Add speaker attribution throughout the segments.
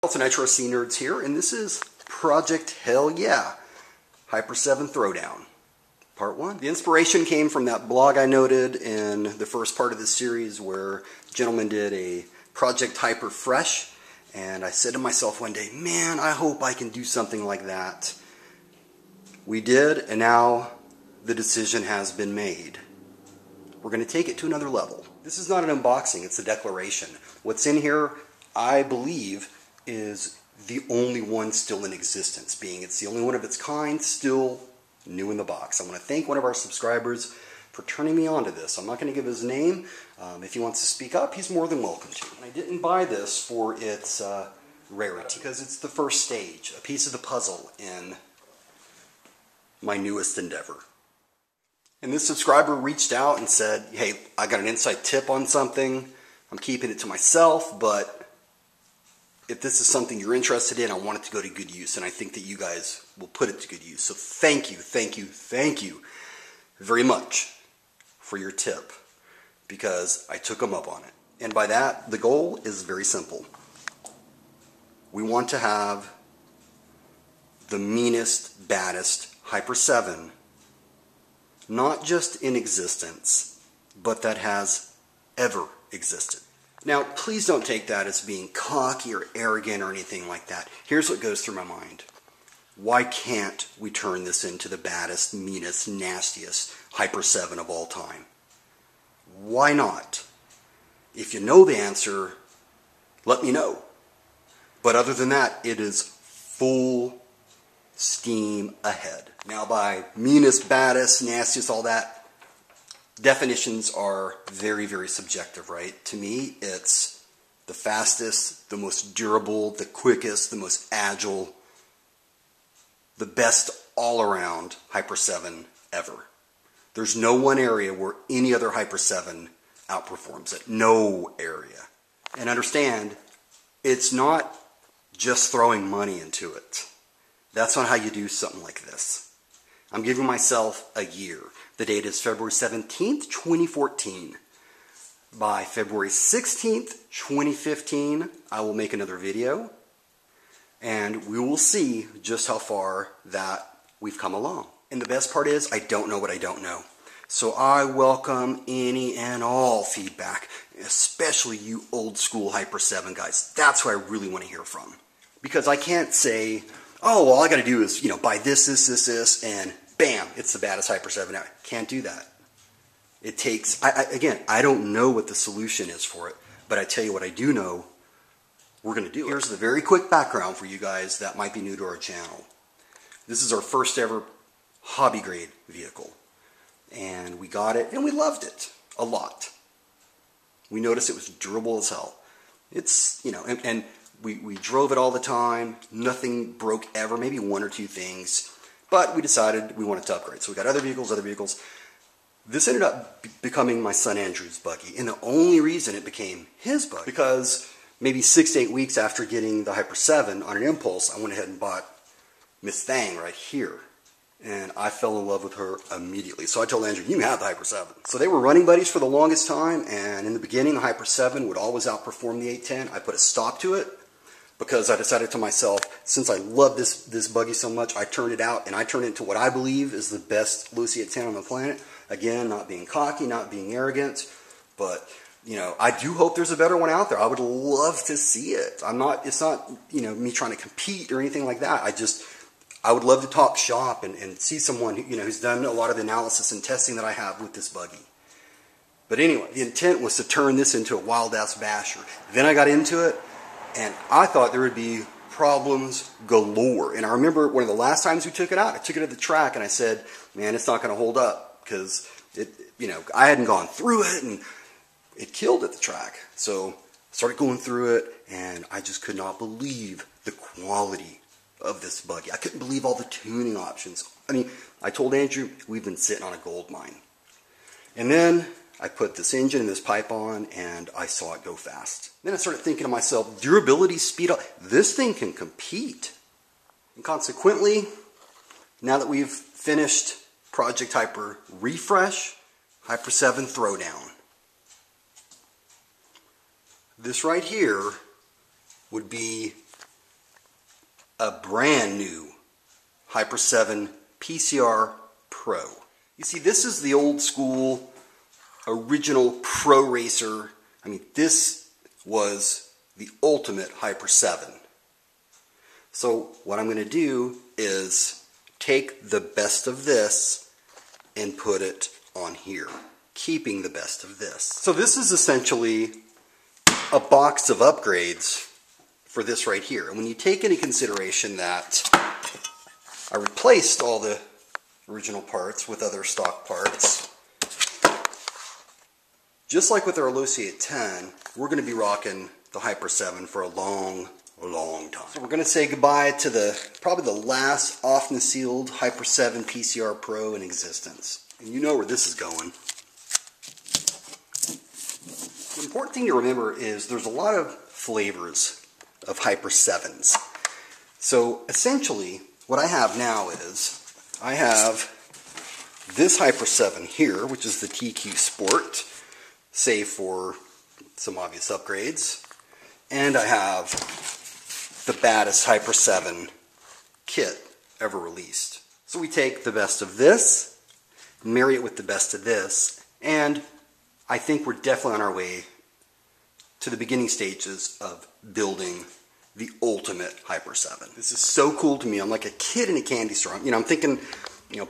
Speaker 1: OFNA Nerds here, and this is Project Hell Yeah, Hyper 7 Throwdown, Part 1. The inspiration came from that blog I noted in the first part of this series where the gentleman did a Project Hyper Fresh, and I said to myself one day, man, I hope I can do something like that. We did, and now the decision has been made. We're going to take it to another level. This is not an unboxing, it's a declaration. What's in here, I believe, is the only one still in existence, being it's the only one of its kind, still new in the box. I want to thank one of our subscribers for turning me on to this. I'm not going to give his name. If he wants to speak up, he's more than welcome to. And I didn't buy this for its rarity, because it's the first stage, a piece of the puzzle in my newest endeavor. And this subscriber reached out and said, hey, I got an inside tip on something. I'm keeping it to myself, but if this is something you're interested in, I want it to go to good use, and I think that you guys will put it to good use. So thank you very much for your tip, because I took them up on it. And by that, the goal is very simple. We want to have the meanest, baddest Hyper 7, not just in existence, but that has ever existed. Now, please don't take that as being cocky or arrogant or anything like that. Here's what goes through my mind. Why can't we turn this into the baddest, meanest, nastiest Hyper 7 of all time? Why not? If you know the answer, let me know. But other than that, it is full steam ahead. Now, by meanest, baddest, nastiest, all that, definitions are very, very subjective, right? To me, it's the fastest, the most durable, the quickest, the most agile, the best all-around Hyper 7 ever. There's no one area where any other Hyper 7 outperforms it. No area. And understand, it's not just throwing money into it. That's not how you do something like this. I'm giving myself a year. The date is February 17th, 2014. By February 16th, 2015, I will make another video, and we will see just how far that we've come along. And the best part is, I don't know what I don't know. So I welcome any and all feedback, especially you old school Hyper 7 guys. That's who I really want to hear from. Because I can't say, oh, well, all I got to do is, buy this, this, and bam, it's the baddest Hyper 7 ever. Can't do that. It takes, again, I don't know what the solution is for it, but I tell you what I do know, we're going to do it. Here's the very quick background for you guys that might be new to our channel. This is our first ever hobby grade vehicle, and we got it, and we loved it a lot. We noticed it was durable as hell. It's, and we drove it all the time. Nothing broke ever, maybe one or two things. But we decided we wanted to upgrade. So we got other vehicles. This ended up becoming my son Andrew's buggy. And the only reason it became his buggy, because maybe 6 to 8 weeks after getting the Hyper 7 on an impulse, I went ahead and bought Miss Thang right here. And I fell in love with her immediately. So I told Andrew, you can have the Hyper 7. So they were running buddies for the longest time. And in the beginning, the Hyper 7 would always outperform the 810. I put a stop to it, because I decided to myself, since I love this buggy so much, I turned it out, and I turned it into what I believe is the best Lucy 810 on the planet. Again, not being cocky, not being arrogant, but, I do hope there's a better one out there. I would love to see it. It's not, me trying to compete or anything like that. I would love to talk shop and see someone, who's done a lot of the analysis and testing that I have with this buggy. But anyway, the intent was to turn this into a wild-ass basher. Then I got into it, and I thought there would be problems galore. And I remember one of the last times we took it out, I took it to the track and I said, man, it's not going to hold up, because I hadn't gone through it and it killed at the track. So I started going through it, and I just could not believe the quality of this buggy. I couldn't believe all the tuning options. I mean, I told Andrew, we've been sitting on a gold mine. And then I put this engine and this pipe on, and I saw it go fast. Then I started thinking to myself, durability, speed, this thing can compete. And consequently, now that we've finished Project Hyper Refresh, Hyper 7 Throwdown, this right here would be a brand new Hyper 7 PCR Pro. You see, this is the old school, original Pro Racer. I mean, this was the ultimate Hyper 7. So what I'm going to do is take the best of this and put it on here, keeping the best of this. So this is essentially a box of upgrades for this right here. And when you take into consideration that I replaced all the original parts with other stock parts, just like with our Losi 810, we're going to be rocking the Hyper 7 for a long time. So we're going to say goodbye to probably the last OFNA sealed Hyper 7 PCR Pro in existence. And you know where this is going. The important thing to remember is there's a lot of flavors of Hyper 7s. So essentially what I have now is I have this Hyper 7 here, which is the TQ Sport, save for some obvious upgrades. And I have the baddest Hyper 7 kit ever released. So we take the best of this, marry it with the best of this, and I think we're definitely on our way to the beginning stages of building the ultimate Hyper 7. This is so cool to me. I'm like a kid in a candy store. I'm thinking,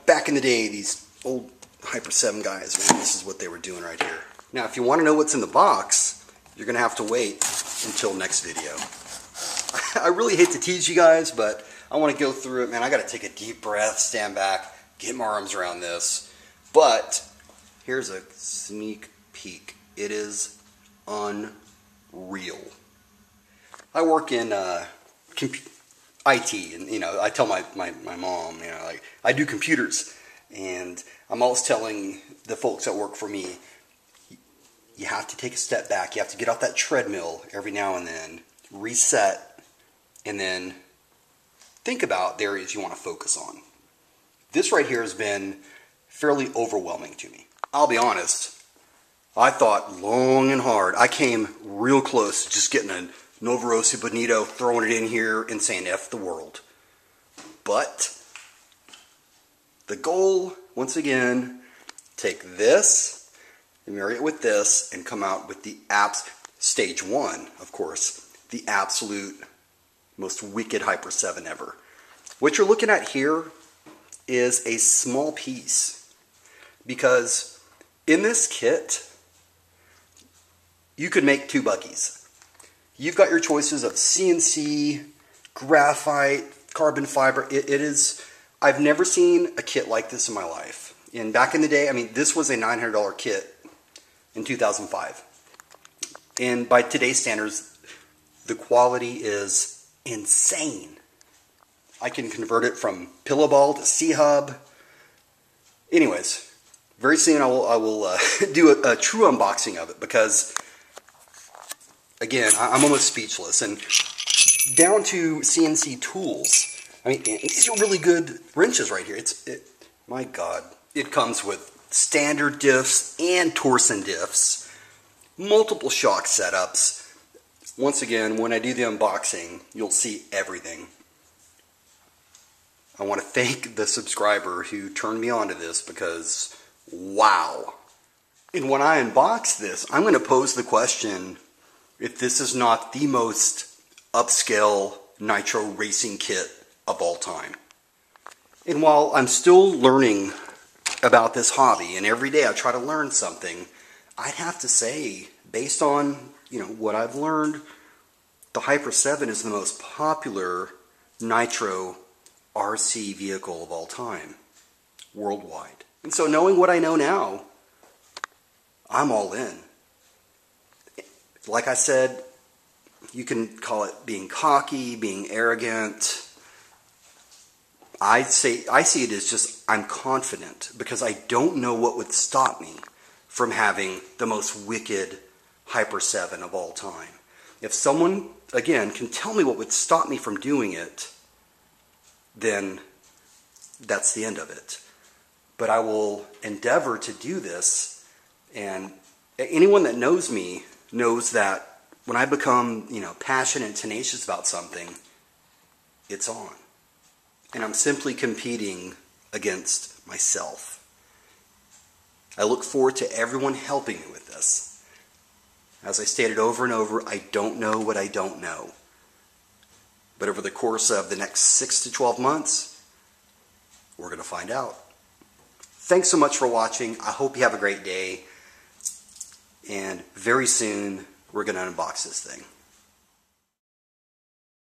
Speaker 1: back in the day, these old Hyper 7 guys, man, this is what they were doing right here. Now, if you want to know what's in the box, you're going to have to wait until next video. I really hate to tease you guys, but I want to go through it, man. I got to take a deep breath, stand back, get my arms around this. But here's a sneak peek. It is unreal. I work in IT, and I tell my mom, like, I do computers, and I'm always telling the folks that work for me, you have to take a step back. You have to get off that treadmill every now and then, reset, and then think about the areas you want to focus on. This right here has been fairly overwhelming to me. I'll be honest, I thought long and hard. I came real close to just getting a Nova Rossi Bonito, throwing it in here and saying F the world. But the goal, once again, take this and marry it with this and come out with the stage 1, of course, the absolute most wicked Hyper 7 ever. What you're looking at here is a small piece, because in this kit you could make 2 buggies. You've got your choices of CNC, graphite, carbon fiber. It is, I've never seen a kit like this in my life. And back in the day, I mean, this was a $900 kit in 2005. And by today's standards, the quality is insane. I can convert it from pillow ball to C-hub. Anyways, very soon I will do a true unboxing of it, because again, I'm almost speechless. And down to CNC tools. I mean, these are really good wrenches right here. My God. It comes with standard diffs and torsion diffs, multiple shock setups. Once again, when I do the unboxing, you'll see everything. I want to thank the subscriber who turned me on to this, because wow. And when I unbox this, I'm going to pose the question, if this is not the most upscale nitro racing kit of all time. And while I'm still learning about this hobby, and every day I try to learn something, I'd have to say, based on what I've learned, the Hyper 7 is the most popular nitro RC vehicle of all time, worldwide. And so knowing what I know now, I'm all in. Like I said, you can call it being cocky, being arrogant. I see it as just, I'm confident, because I don't know what would stop me from having the most wicked Hyper 7 of all time. If someone, again, can tell me what would stop me from doing it, then that's the end of it. But I will endeavor to do this, and anyone that knows me knows that when I become, passionate and tenacious about something, it's on. And I'm simply competing against myself. I look forward to everyone helping me with this. As I stated over and over, I don't know what I don't know. But over the course of the next 6 to 12 months, we're going to find out. Thanks so much for watching. I hope you have a great day. And very soon, we're going to unbox this thing.